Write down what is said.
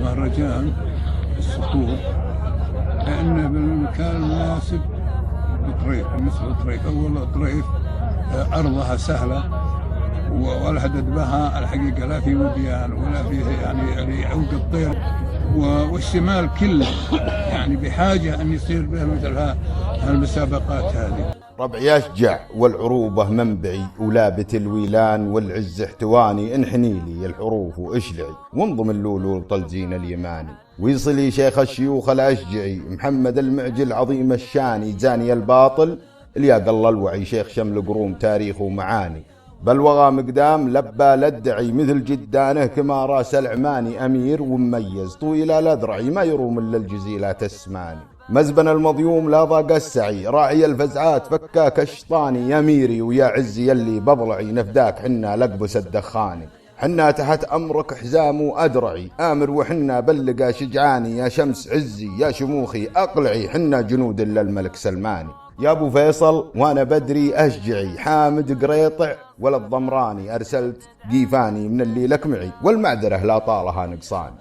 مهرجان الصخور، لأنه بالمكان المناسب الطريف، مثل الطريف. أول الطريف أرضها سهلة والحدد بها الحقيقة لا في وديان ولا فيه يعني عوق الطير، والشمال كله يعني بحاجة أن يصير به مثل هالمسابقات هذه. ربعي أشجع والعروبة منبعي، ولابت الويلان والعز احتواني، انحني لي الحروف واشلعي وانضم اللولو طلزين اليماني، ويصلي شيخ الشيوخ الأشجعي محمد المعجل عظيم الشاني، زاني الباطل الياق الله الوعي شيخ شمل قروم تاريخ ومعاني، بل وغى مقدام لبى لدعي مثل جدانه كما راس العماني، أمير ومميز طويل الأذرعي ما يروم إلا الجزيلات السماني، مزبن المضيوم لا ضاق السعي راعي الفزعات فكاك الشطاني، يا ميري ويا عزي اللي بضلعي نفداك حنا لقبس الدخاني، حنا تحت أمرك حزام وأدرعي آمر وحنا بلقى شجعاني، يا شمس عزي يا شموخي أقلعي حنا جنود إلا الملك سلماني، يا أبو فيصل وأنا بدري أشجعي حامد قريطع ولا الضمراني، أرسلت قيفاني من اللي لك معي والمعذرة لا طالها نقصاني.